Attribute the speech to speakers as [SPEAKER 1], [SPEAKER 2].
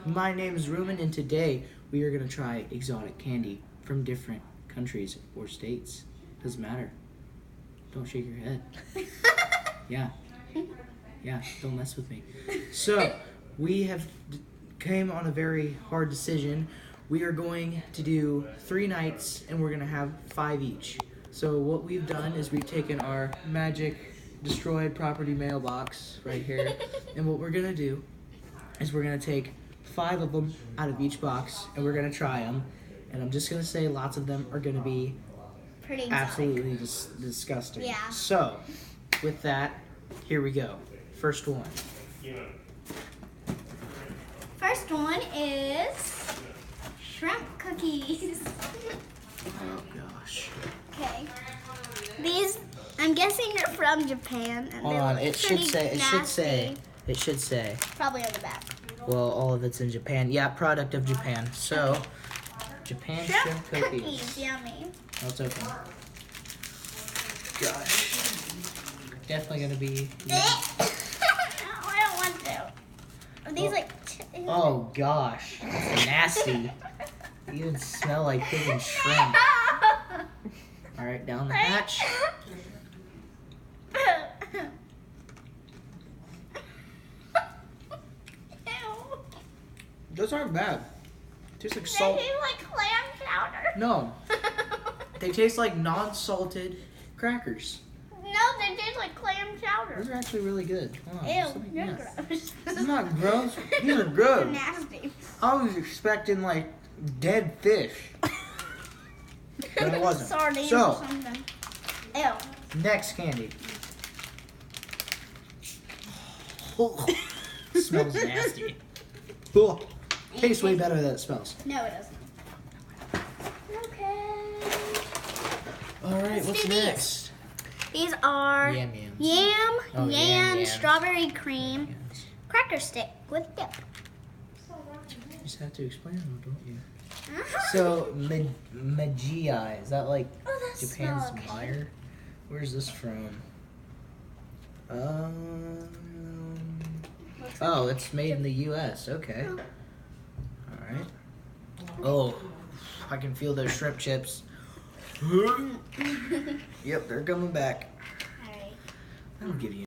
[SPEAKER 1] My name is Ruben, and today we are going to try exotic candy from different countries or states. Doesn't matter. Don't shake your head. Yeah, don't mess with me. So, we have came on a very hard decision. We are going to do 3 nights, and we're going to have 5 each. So what we've done is we've taken our magic destroyed property mailbox right here, and what we're going to do is we're going to take 5 of them out of each box, and we're going to try them. And I'm just going to say lots of them are going to be
[SPEAKER 2] pretty exotic.
[SPEAKER 1] Absolutely disgusting.
[SPEAKER 2] Yeah.
[SPEAKER 1] So, with that, here we go. First one.
[SPEAKER 2] First one is shrimp cookies.
[SPEAKER 1] Oh gosh.
[SPEAKER 2] Okay. These, I'm guessing they're from Japan. And
[SPEAKER 1] Hold
[SPEAKER 2] they
[SPEAKER 1] on.
[SPEAKER 2] look
[SPEAKER 1] It should
[SPEAKER 2] pretty
[SPEAKER 1] say.
[SPEAKER 2] nasty.
[SPEAKER 1] It should say.
[SPEAKER 2] Probably on the back.
[SPEAKER 1] Well, all of it's in Japan. Yeah, product of Japan. So, Japan shrimp cookies.
[SPEAKER 2] Cookies, yummy.
[SPEAKER 1] Let's open. Gosh. Definitely gonna be.
[SPEAKER 2] I don't want to. Are these
[SPEAKER 1] Oh gosh, that's nasty. You even smell like cooking shrimp. All right, down the hatch.
[SPEAKER 2] Ew.
[SPEAKER 1] Those aren't bad. Tastes like
[SPEAKER 2] They
[SPEAKER 1] salt.
[SPEAKER 2] taste like clam chowder.
[SPEAKER 1] No, they taste like non-salted crackers.
[SPEAKER 2] No, they taste like clam chowder.
[SPEAKER 1] Those are actually really good. Hold on,
[SPEAKER 2] Ew,
[SPEAKER 1] just let me
[SPEAKER 2] you're
[SPEAKER 1] guess.
[SPEAKER 2] gross.
[SPEAKER 1] This is not gross. These are
[SPEAKER 2] They're
[SPEAKER 1] good.
[SPEAKER 2] nasty.
[SPEAKER 1] I was expecting like dead fish, but it wasn't.
[SPEAKER 2] Sardines
[SPEAKER 1] So,
[SPEAKER 2] or something. Ew.
[SPEAKER 1] next candy. Smells nasty. Oh, tastes way better than it smells.
[SPEAKER 2] No, it doesn't. Okay.
[SPEAKER 1] All right,
[SPEAKER 2] Let's
[SPEAKER 1] what's
[SPEAKER 2] do these.
[SPEAKER 1] next?
[SPEAKER 2] These are
[SPEAKER 1] Yam yams.
[SPEAKER 2] yam,
[SPEAKER 1] Oh, yam yams.
[SPEAKER 2] strawberry cream,
[SPEAKER 1] Yes.
[SPEAKER 2] cracker stick with dip.
[SPEAKER 1] You just have to explain them, don't you? So, Magi, is that like
[SPEAKER 2] Oh, that
[SPEAKER 1] Japan's
[SPEAKER 2] smells good.
[SPEAKER 1] Meyer? Where's this from? Oh, it's made in the U.S. Okay. All right. Oh, I can feel those shrimp chips. Yep, they're coming back.
[SPEAKER 2] Alright.
[SPEAKER 1] That'll give you